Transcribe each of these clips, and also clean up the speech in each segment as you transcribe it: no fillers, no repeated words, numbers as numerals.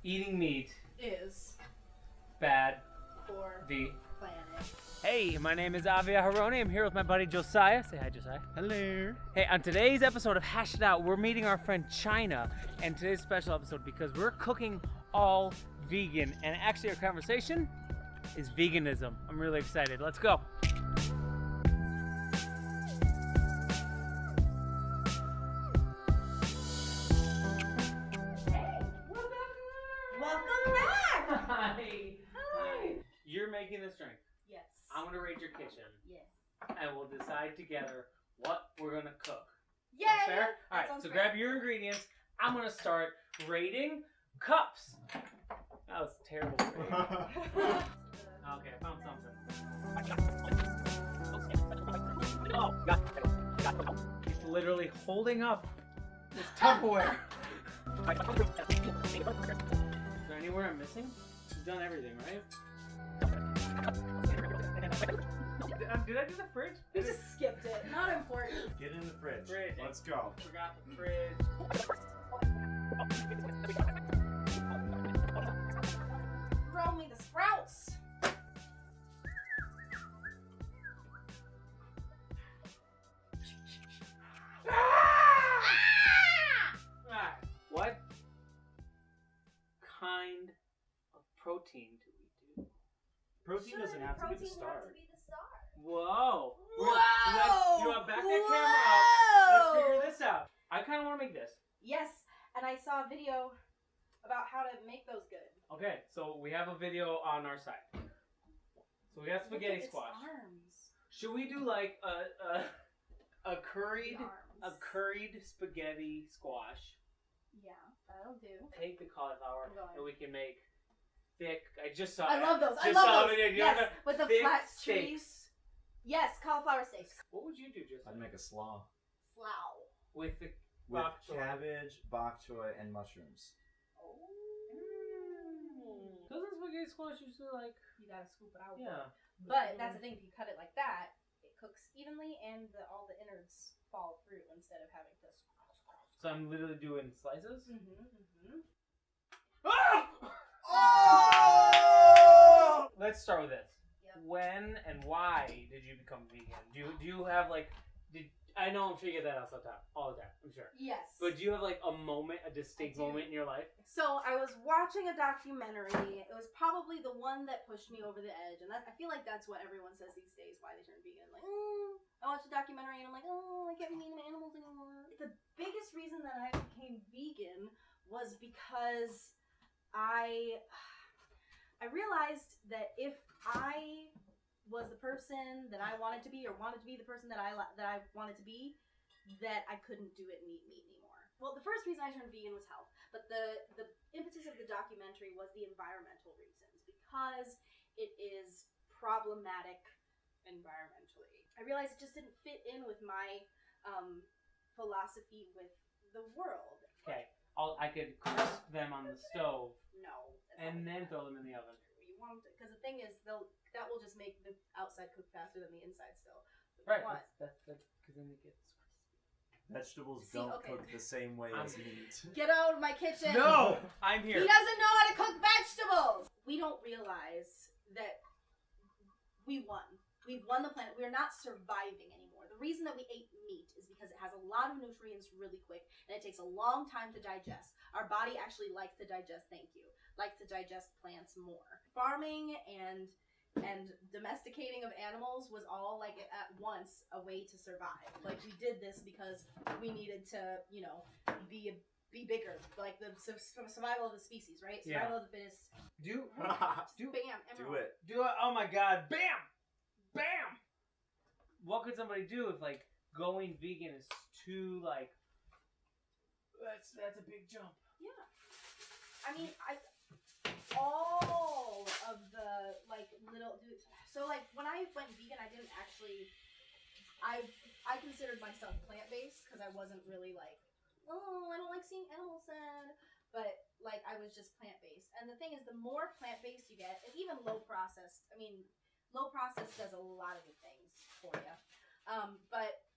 Eating meat is bad for the planet. Hey, my name is Avi Aharoni. I'm here with my buddy Josiah. Say hi, Josiah. Hello. Hey, on today's episode of Hash It Out, we're meeting our friend China, and today's special episode because we're cooking all vegan, and actually our conversation is veganism. I'm really excited. Let's go. Welcome back! Hi. Hi. You're making this drink. Yes. I'm gonna raid your kitchen, Yes. and we'll decide together what we're gonna cook. Yay! Sounds fair? That Alright, sounds so great. grab your ingredients. I'm gonna start raiding cups. That was terrible. Rating. Okay, I found something. Oh, God. He's literally holding up this Tupperware. Is there anywhere I'm missing? You've done everything, right? Did I do the fridge? We just skipped it. Not important. Get in the fridge. Fridge. Let's go. Forgot the fridge. Throw me the sprouts. Ah! What kind of protein do we do? Protein doesn't have to be the star. Whoa! Whoa! You know what? Back that camera up. Let's figure this out. I kind of want to make this. Yes, and I saw a video about how to make those good. Okay, so we have a video on our site. So we got spaghetti Look at its squash. Arms. Should we do like a curried The arms. spaghetti squash? Yeah, that'll do. Take the cauliflower I'm going. and we can make thick. I just saw. I love those. I just love saw a those. video. You Yes, know, with the thick flat steaks. trees. Yes, cauliflower steaks. What would you do, just I'd make a slaw Flour. with the with bok choy? cabbage, bok choy, and mushrooms. Oh. Doesn't spaghetti squash usually like? You gotta scoop it out. Yeah. But that's the thing. If you cut it like that, it cooks evenly, and all the innards fall through instead of having to. So I'm literally doing slices. Oh! Let's start with this. Yep. When and why did you become vegan? Do you have like? I know I'm sure you get that all the time. I'm sure. Yes. But do you have like a moment, a distinct I do. moment in your life? So I was watching a documentary. It was probably the one that pushed me over the edge, and I feel like that's what everyone says these days. Why they turn vegan? Like, I watched a documentary, and I'm like, I can't be eating animals anymore. The biggest reason that I became vegan was because I realized that if I was the person that I wanted to be, or wanted to be the person that I wanted to be, that I couldn't do it and eat meat anymore. Well, the first reason I turned vegan was health, but the impetus of the documentary was the environmental reasons, because it is problematic environmentally. I realized it just didn't fit in with my philosophy with the world. Okay, I could crisp them on the stove No. that's and not then throw them in the oven. you want to, because the thing is, that will just make the outside cook faster than the inside still. Right. What? That's because then it gets crispy. Vegetables See, don't okay. cook the same way I'm- as meat. Get out of my kitchen! No, I'm He here. doesn't know how to cook vegetables! We don't realize that we won. We've won the planet. We're not surviving anymore. The reason that we ate meat is because it has a lot of nutrients really quick, and it takes a long time to digest. Our body actually likes to digest, likes to digest plants more. Farming and domesticating of animals was all like at once a way to survive. Like, we did this because we needed to, be bigger, like the survival of the species, right? Yeah. Survival of the fittest. Do Bam, Do emerald. it. oh my god, bam, bam. What could somebody do if like going vegan is too like? That's a big jump. Yeah. I mean, all of the like little dudes. So like when I went vegan, I didn't actually. I considered myself plant-based because I wasn't really like, I don't like seeing animals sad. But like I was just plant-based. And the thing is, the more plant-based you get, and even low processed. I mean, low processed does a lot of good things for you. But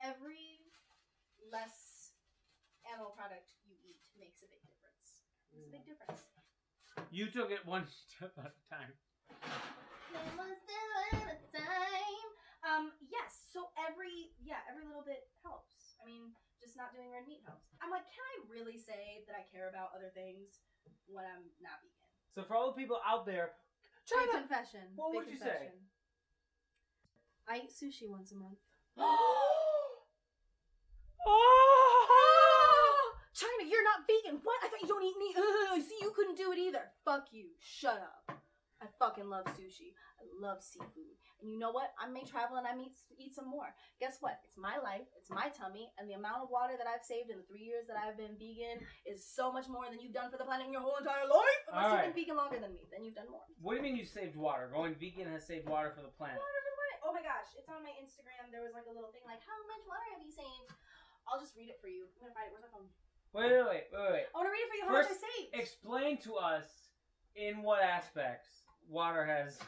every less animal product you eat makes a big difference. It's a big difference. You took it one step at a time. One step at a time. Yes. So every little bit helps. I mean, just not doing red meat helps. I'm like, can I really say that I care about other things when I'm not vegan? So for all the people out there, Big confession. What Big would you say? confession. I eat sushi once a month. China, you're not vegan. What? I thought you don't eat meat. I see you couldn't do it either. Fuck you. Shut up. I fucking love sushi. I love seafood. And you know what? I may travel and I may eat some more. Guess what? It's my life. It's my tummy. And the amount of water that I've saved in the 3 years that I've been vegan is so much more than you've done for the planet in your whole entire life. Unless you've been vegan longer than me. Then you've done more. What do you mean you saved water? Going vegan has saved water for the planet. Water for the planet. Oh my gosh. It's on my Instagram. There was like a little thing like, how much water have you saved? I'll just read it for you. I'm going to find it. Where's my phone? Wait. I want to read it for you. How First, much I saved. Explain to us in what aspects water has.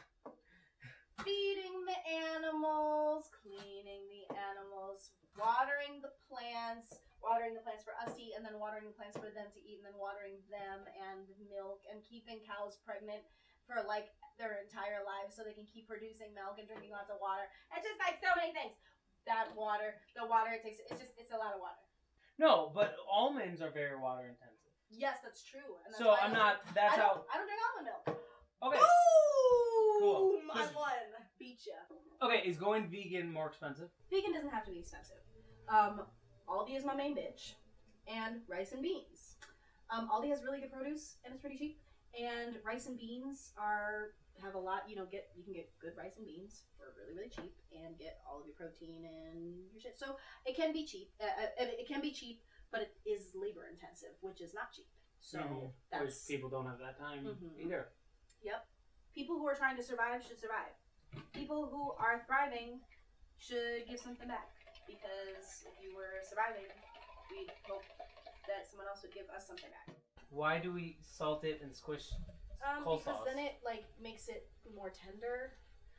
Feeding the animals, cleaning the animals, watering the plants for us to eat, and then watering the plants for them to eat, and then watering them and milk, and keeping cows pregnant for like their entire lives so they can keep producing milk and drinking lots of water. It's just like so many things. That water, the water it takes, it's a lot of water. No, but almonds are very water intensive. Yes, that's true. And that's So why I'm not. That's how. I don't drink almond milk. Okay. Ooh, Cool. I won. Beat ya. Okay. Is going vegan more expensive? Vegan doesn't have to be expensive. Aldi is my main bitch, and rice and beans. Aldi has really good produce and it's pretty cheap. And rice and beans have a lot. You can get good rice and beans for really really cheap and get all of your protein and your shit. So it can be cheap. It can be cheap, but it is labor intensive, which is not cheap. So Which people don't have that time either. Yep. People who are trying to survive should survive. People who are thriving should give something back. Because if you were surviving, we'd hope that someone else would give us something back. Why do we salt it and squish Because coleslaws? then it makes it more tender.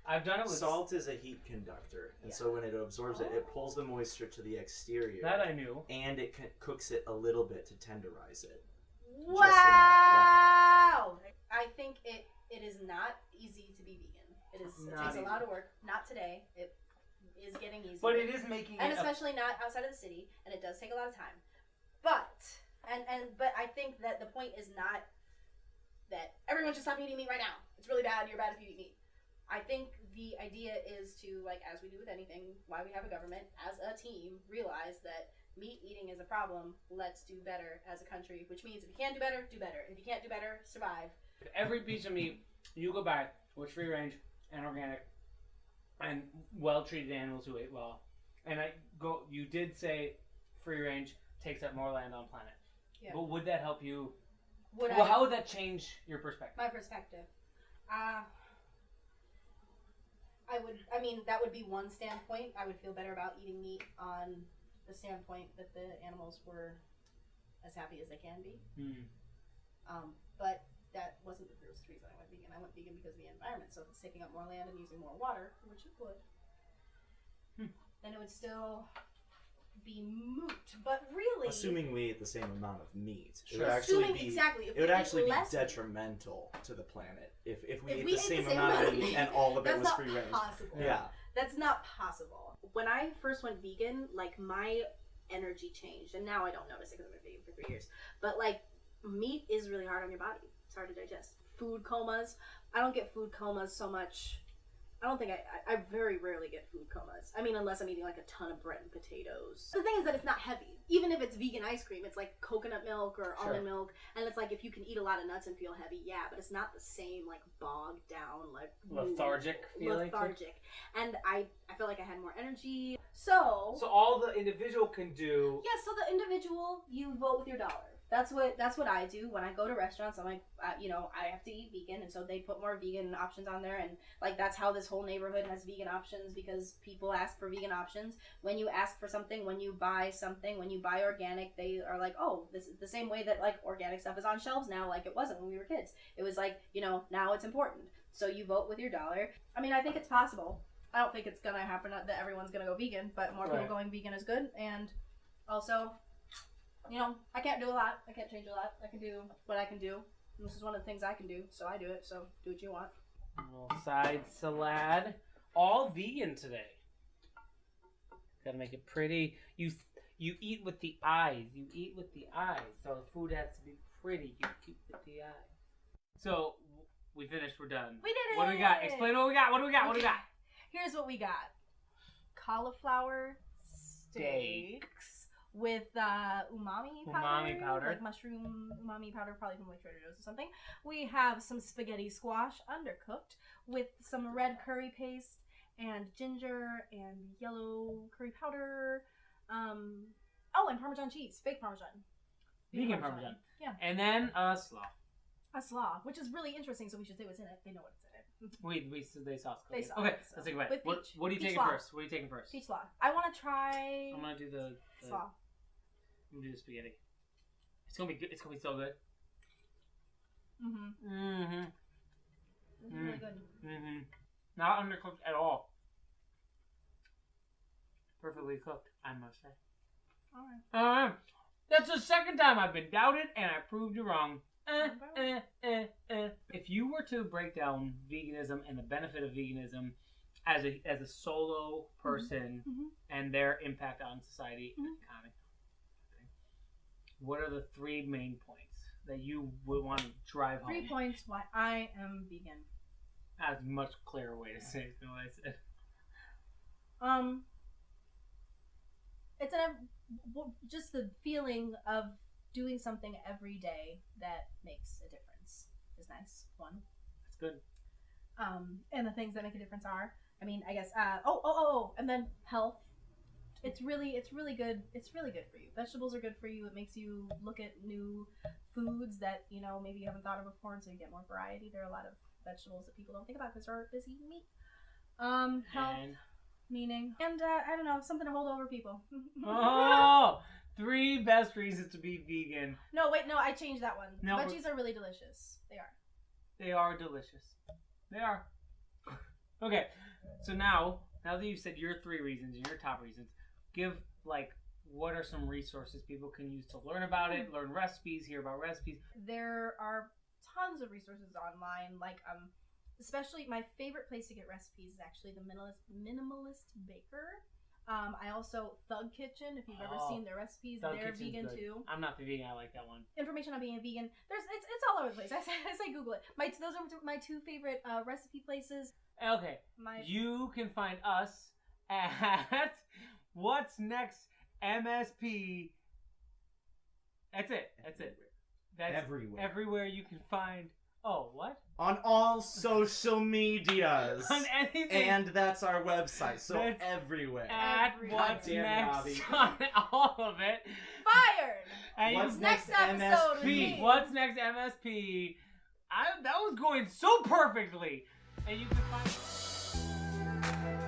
I've done it with Salt is a heat conductor, and Yeah. so when it absorbs it pulls the moisture to the exterior. that I knew. And it cooks it a little bit to tenderize it. Wow! I think it is not easy to be vegan. It takes a lot of work. Not today. It is getting easier. But it is making and it especially not outside of the city, and it does take a lot of time. But I think that the point is not that everyone should stop eating meat right now. It's really bad. You're bad if you eat meat. I think the idea is to, like, as we do with anything, why we have a government, as a team, realize that meat eating is a problem. Let's do better as a country, which means if you can do better, do better. If you can't do better, survive. every piece of meat you go buy was free range and organic and well treated animals who ate well. And you did say free range takes up more land on planet. Yeah. But would that help you? How how would that change your perspective? my perspective? That would be one standpoint. I would feel better about eating meat on the standpoint that the animals were as happy as they can be. But that wasn't the first reason I went vegan. I went vegan because of the environment. So if it's taking up more land and using more water, which it would, then it would still be moot. But really, Assuming we eat the same amount of meat, Sure. it would actually assuming be exactly, if it would we actually eat be less meat, detrimental to the planet if we If ate we the same ate amount of meat and all of it that's was not free range. possible. Yeah. That's not possible. When I first went vegan, like, my energy changed, and now I don't notice it because I've been vegan for 3 years. But like, meat is really hard on your body. It's hard to digest. Food comas. I don't get food comas so much. I don't think I very rarely get food comas. I mean, unless I'm eating like a ton of bread and potatoes. The thing is that it's not heavy. Even if it's vegan ice cream, it's like coconut milk or almond milk. And it's like, if you can eat a lot of nuts and feel heavy, yeah, but it's not the same, like, bogged down, like, Lethargic feeling. lethargic. And I felt like I had more energy. So all the individual can do. yeah, so the individual, you vote with your dollar. That's what I do when I go to restaurants. I'm like, I have to eat vegan, and so they put more vegan options on there, and like, that's how this whole neighborhood has vegan options, because people ask for vegan options. When you ask for something, when you buy something, when you buy organic, they are like, oh, this is the same way that like organic stuff is on shelves now, like it wasn't when we were kids. It was like, now it's important. So you vote with your dollar. I mean, I think it's possible. I don't think it's gonna happen that everyone's gonna go vegan, but more people going vegan is good, and also You know, I can't do a lot. I can't change a lot. I can do what I can do. And this is one of the things I can do, so I do it. So do what you want. A little side salad. All vegan today. Gotta make it pretty. You eat with the eyes. You eat with the eyes. So the food has to be pretty. You eat with the eyes. So we finished. We're done. We did it! What do we got? Explain what we got. What do we got? What do we got? Here's what we got. Cauliflower steaks with umami powder. Like mushroom umami powder, probably from like Trader Joe's or something. We have some spaghetti squash undercooked with some red curry paste and ginger and yellow curry powder. And Parmesan cheese, fake Parmesan. Vegan Parmesan. Yeah. And then slaw. A slaw, which is really interesting, so we should say what's in it. They know what's in it. They sauce cook They it. sauce Okay, it, so. let's think about With it. What peach. are you Peach taking slaw. first? What are you taking first? Peach slaw. I want to try I'm gonna do the slaw. I'm gonna do the spaghetti. It's gonna be good. It's gonna be so good. Mm-hmm. Mm-hmm. It's really good. Mm-hmm. Not undercooked at all. Perfectly cooked, I must say. Alright. That's the second time I've been doubted, and I proved you wrong. If you were to break down veganism and the benefit of veganism as a solo person Mm-hmm. and their impact on society and Mhm. economy, what are the 3 main points that you would want to drive home? 3 points why I am vegan. That's a much clearer way to say it than what I said. It's just the feeling of doing something every day that makes a difference is nice. One. That's good. And the things that make a difference are, I mean, I guess, and then health. It's really good. It's really good for you. Vegetables are good for you. It makes you look at new foods that, you know, maybe you haven't thought of before, and so you get more variety. There are a lot of vegetables that people don't think about because they're busy eating meat. Health, And meaning, and I don't know, something to hold over people. oh, 3 best reasons to be vegan. No, wait, no, I changed that one. No, Veggies are really delicious. They are. They are delicious. They are. Okay, so now that you've said your 3 reasons and your top reasons, give what are some resources people can use to learn about it, learn recipes, hear about recipes. There are tons of resources online, especially my favorite place to get recipes is actually the Minimalist Baker. I also Thug Kitchen, if you've ever seen their recipes, Thug they're Kitchen's vegan good. too. I'm not the vegan, I like that one. Information on being a vegan, it's all over the place. I say Google it. Those are my 2 favorite recipe places. Okay, you can find us at What's Next MSP. That's it. That's Everywhere. Everywhere you can find. Oh, what? On all social medias. On anything. And that's our website, so That's everywhere. At Everywhere. What's Goddamn Next Robbie. on all of it. Fired! And What's Next next episode with MSP? me. What's Next MSP? That was going so perfectly. And you can find